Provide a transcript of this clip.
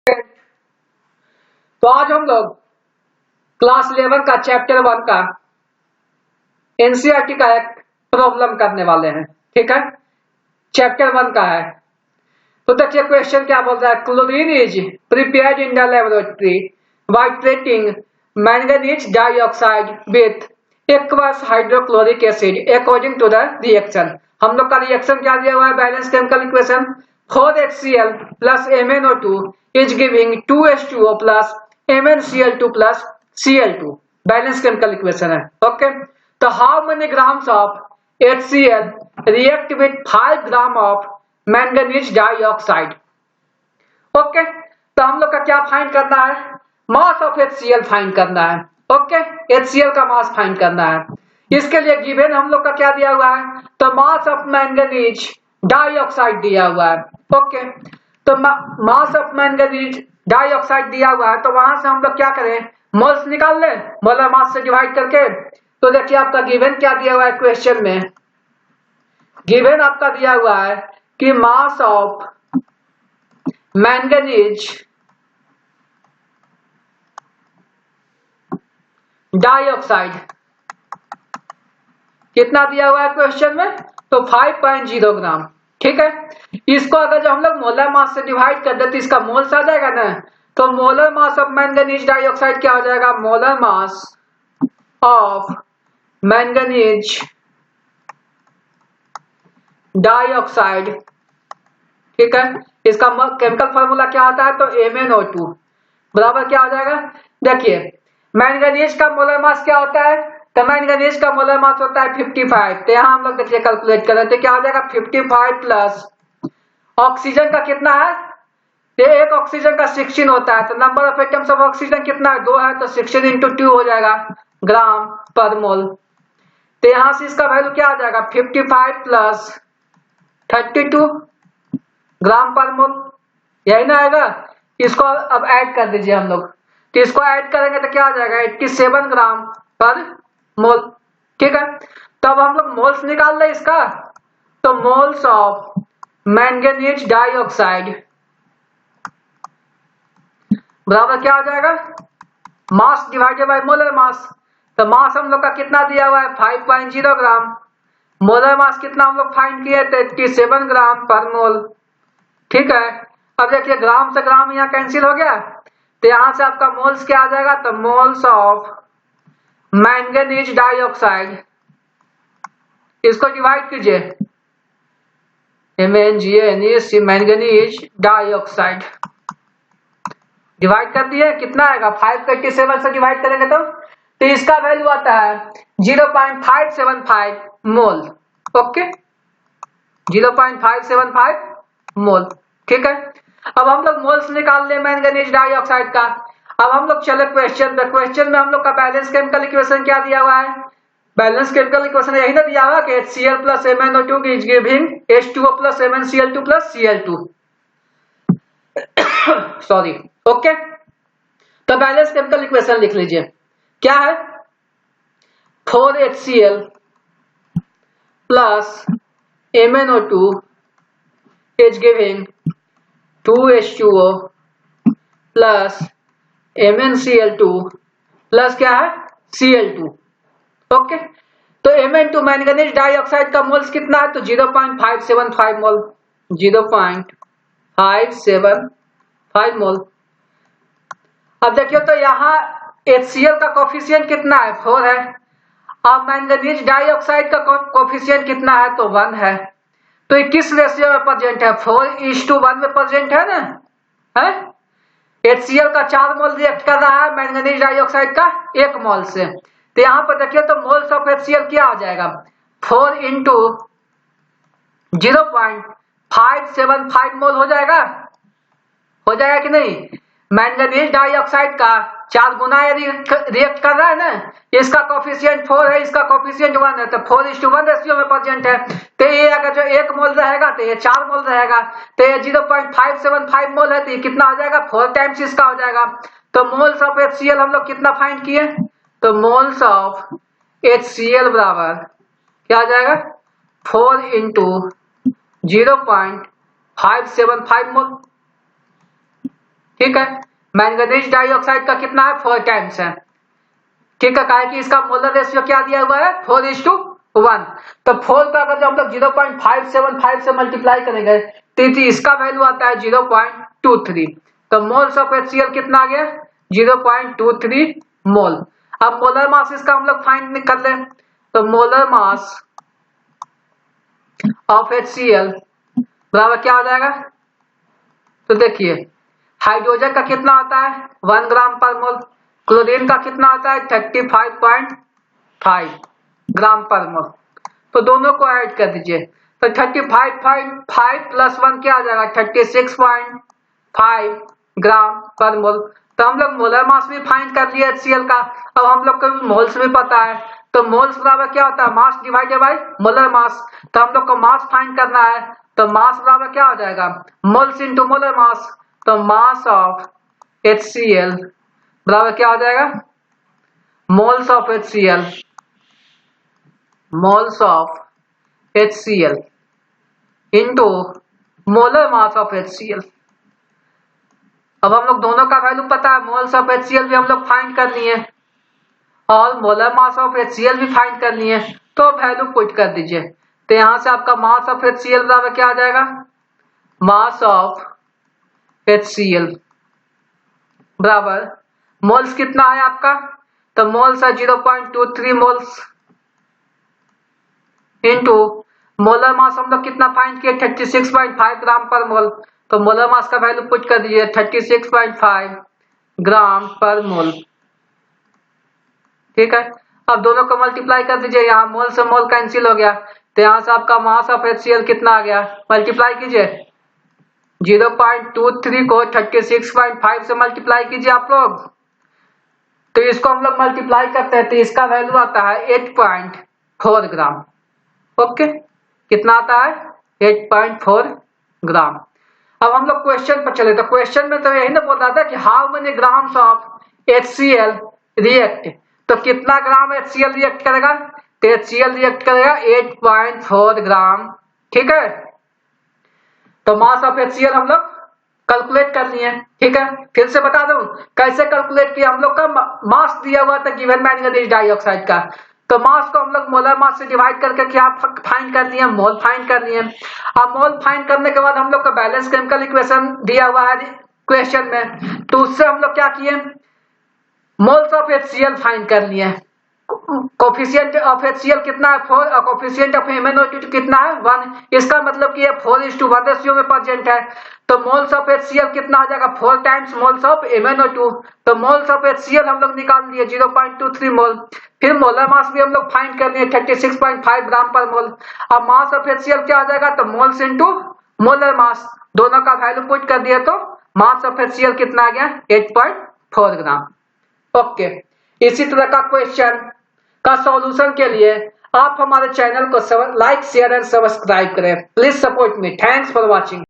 तो आज हम लोग क्लास 11 का चैप्टर 1 का एनसीईआरटी का एक प्रॉब्लम करने वाले हैं। ठीक है, चैप्टर 1 का है। तो देखिए क्वेश्चन क्या बोल रहा है। Chlorine is prepared in the laboratory by treating manganese dioxide with aqueous hydrochloric acid according to the reaction. हम लोग का रिएक्शन क्या दिया हुआ है, balance chemical equation 4HCl plus MnO2 is giving 2H2O plus MnCl2 plus Cl2। Balance chemical equation है। Okay, तो how many grams of HCl react with 5 gram of manganese dioxide. Okay, तो हम लोग का क्या फाइंड करना है, मास ऑफ HCl फाइंड करना है। ओके, HCl का मास फाइंड करना है। इसके लिए गिवन हम लोग का क्या दिया हुआ है, तो मास ऑफ मैंगनीज डाइऑक्साइड दिया हुआ है। ओके, तो मास ऑफ मैंगनीज डाइऑक्साइड दिया हुआ है, तो वहां से हम लोग क्या करें, मोल्स निकाल लें मोलर मास से डिवाइड करके। तो देखिए आपका गिवन क्या दिया हुआ है क्वेश्चन में, गिवन आपका दिया हुआ है कि मास ऑफ मैंगनीज डाइऑक्साइड कितना दिया हुआ है क्वेश्चन में, तो 5.0 ग्राम। ठीक है, इसको अगर जो हम लोग मोलर मास से डिवाइड कर दे तो इसका मोल्स आ जाएगा ना। तो molar mass of manganese dioxide क्या हो जाएगा, molar mass of manganese dioxide. ठीक है, इसका केमिकल फॉर्मूला क्या होता है, तो MnO2 बराबर क्या हो जाएगा। देखिए मैंगनीज का मोलर मास क्या होता है, तो मैंगनीज का मोलर मास होता है 55। तो यहाँ हम लोग देखिए कैलकुलेट करें तो क्या हो जाएगा, 55 प्लस ऑक्सीजन का कितना है, ये एक ऑक्सीजन का 16 होता है। तो number of atoms of oxygen कितना है, 2 है, तो 16 इंटू 2 हो जाएगा ग्राम पर मोल। तो यहां से इसका वैल्यू क्या आ जाएगा, 55 प्लस 32 ग्राम पर मोल, यही ना आएगा। इसको अब ऐड कर दीजिए हम लोग, तो इसको ऐड करेंगे तो क्या आ जाएगा, 87 ग्राम पर मोल। ठीक है, तब हम लोग मोल्स निकाल लें इसका, तो मोल्स ऑफ मैंगनीज डाइऑक्साइड बराबर क्या हो जाएगा, mass divided by molar mass. तो मास हम लोग का कितना दिया हुआ है, 5.0 ग्राम। मोलर मास कितना हम लोग फाइंड किए थे, 87 ग्राम पर मोल। ठीक है, अब देखिए ग्राम से ग्राम यहाँ कैंसिल हो गया, तो यहां से आपका मोल्स क्या आ जाएगा, तो मोल्स ऑफ मैंगनीज डाइऑक्साइड, इसको डिवाइड कीजिए, MnGnEs मैंगनीज डाइऑक्साइड डिवाइड कर दिए, कितना आएगा 5 को 87 से डिवाइड करेंगे तो इसका वैल्यू आता है 0.575 मोल। ओके, 0.575 मोल। ठीक है, अब हम लोग मोल्स निकाल ले मैंगनीज डाइऑक्साइड का। अब हम लोग चले क्वेश्चन पे। क्वेश्चन में हम लोग का बैलेंस केमिकल इक्वेशन क्या दिया हुआ है, बैलेंस केमिकल इक्वेशन यही ना दिया हुआ कि HCl plus MnO2 is giving H2O plus MnCl2 plus Cl2 sorry. Okay, तो बैलेंस केमिकल इक्वेशन लिख लीजिए, क्या है, 4HCl plus MnO2 is giving 2H2O plus MnCl2 plus क्या है, Cl2। ओके, तो Mn2 मैंगनीज डाइऑक्साइड का मोल्स कितना है, तो 0.575 मोल, 0.575 मोल। अब देखिए तो यहाँ HCl का कोफिशिएंट कितना है, 4 है। अब मैंगनीज डाइऑक्साइड का कोफिशिएंट कितना है, तो 1 है। तो ये किस रेशियो में प्रेजेंट है, 4:1 में प्रेजेंट है ना, है। HCl का 4 मोल रिएक्ट कर रहा है मैंगनीज डाइऑक्साइड का 1 मोल से। तो यहाँ पर देखिए तो मोल्स ऑफ HCl क्या आ जाएगा, 4 इंटू 0.575 मोल हो जाएगा कि नहीं। मैंगनीज डाइऑक्साइड का 4 गुना रिएक्ट कर रहा है ना, इसका कोफिशिएंट 4 है, इसका कोफिशिएंट 1 है, तो 4:1 रेशियो में प्रेजेंट है। तो ये अगर जो 1 मोल रहेगा तो ये 4 मोल रहेगा, तो ये 0.575 मोल है, तो ये कितना हो जाएगा, 4 टाइम्स इसका हो जाएगा। तो मोल्स ऑफ HCl हम लोग कितना फाइंड किए, तो मोल्स ऑफ HCl बराबर क्या आ जाएगा, 4 इंटू 0.575 मोल। ठीक है। मैंगनीज डाइऑक्साइड का कितना है 4 टाइम्स है, ठीक है। कहा कि इसका मोलर रेशियो क्या दिया हुआ है 4:1। तो 4 का अगर हम लोग 0.575 से मल्टीप्लाई करेंगे तो इसका वैल्यू आता है 0.23। तो मोल्स ऑफ HCl कितना आ गया 0.23 मोल। अब मोलर मास इसका हम लोग फाइंड कर ले, तो मोलर मास ऑफ HCl बराबर क्या हो जाएगा, तो देखिए हाइड्रोजन का कितना आता है 1 ग्राम पर मोल, क्लोरीन का कितना आता है 35.5 ग्राम पर मोल। तो दोनों को ऐड कर दीजिए, तो 35.5 प्लस 1 क्या आ जाएगा 36.5 ग्राम पर मोल। तो हम लोग मोलर मास भी फाइंड कर लिए HCl का। अब हम लोग को मोल्स भी पता है, तो मोल्स बराबर क्या होता है mass divided by molar mass. तो हम लोग को मास फाइंड करना है, तो मास बराबर क्या हो जाएगा मोल्स इनटू मोलर मास। तो मास ऑफ HCl बराबर क्या हो जाएगा moles of HCl into molar mass of HCl। अब हम लोग दोनों का वैल्यू पता है, मोल्स ऑफ HCl भी हम लोग फाइंड करनी है और मोलर मास ऑफ HCl भी फाइंड करनी है, तो वैल्यू पुट कर दीजिए। तो यहां से आपका मास ऑफ HCl बराबर क्या आ जाएगा मास ऑफ HCl बराबर मोल्स कितना है आपका, तो मोल्स है 0.23 मोल्स इनटू मोलर मास हम लोग कितना फाइंड किए 36.5 ग्राम पर मोल। तो मोलर मास का वैल्यू पुट कर दीजिए 36.5 ग्राम पर मोल, ठीक है। अब दोनों को मल्टीप्लाई कर दीजिए, यहाँ मोल से मोल कैंसिल हो गया, तो यहाँ से आपका मास ऑफ HCl कितना आ गया, मल्टीप्लाई कीजिए 0.23 को 36.5 से मल्टीप्लाई कीजिए आप लोग, तो इसको हम लोग मल्टीप्लाई करते हैं तो इसका वैल्यू आता है 8.4 ग्राम। ओके, कितना आता है 8.4 ग्राम। अब हम लोग क्वेश्चन पर चले, तो क्वेश्चन में तो यही ना बोल रहा था कि how many grams of HCl react, तो कितना ग्राम HCl रिएक्ट करेगा, तो HCl रिएक्ट करेगा 8.4 ग्राम, ठीक है। तो मास ऑफ HCl हम लोग कैलकुलेट करनी है, ठीक है। फिर से बता दूं कैसे कैलकुलेट किया, हम लोग का मास दिया हुआ था गिवन मैंगनीज डाइऑक्साइड का, तो मास को हम लोग मोलर मास से डिवाइड करके क्या फाइंड करनी है मोल फाइंड करनी है। अब मोल फाइंड करने के बाद हम लोग का बैलेंस केमिकल इक्वेशन दिया हुआ है क्वेश्चन में, तो उससे हम लोग क्या किए मोल्स ऑफ HCl फाइंड कर लिए। कोफिशिएंट ऑफ HCl कितना है 4 और कोफिशिएंट ऑफ MnO2 कितना है 1, इसका मतलब कि ये 4:1 रेशियो में प्रेजेंट है। तो मोल्स ऑफ HCl कितना आ जाएगा 4 टाइम्स मोल्स ऑफ MnO2। तो मोल्स ऑफ HCl हम लोग निकाल लिए 0.23 मोल। फिर मोलर मास भी हम लोग फाइंड कर लिए 36.5 ग्राम पर मोल। अब मास ऑफ HCl क्या आ जाएगा, तो मोल्स इनटू मोलर मास, दोनों का वैल्यू पुट कर दिए तो मास ऑफ HCl कितना आ गया 8.4 ग्राम। ओके, इसी तरह का क्वेश्चन का सॉल्यूशन के लिए आप हमारे चैनल को लाइक शेयर एंड सब्सक्राइब करें। Please support me. Thanks for watching.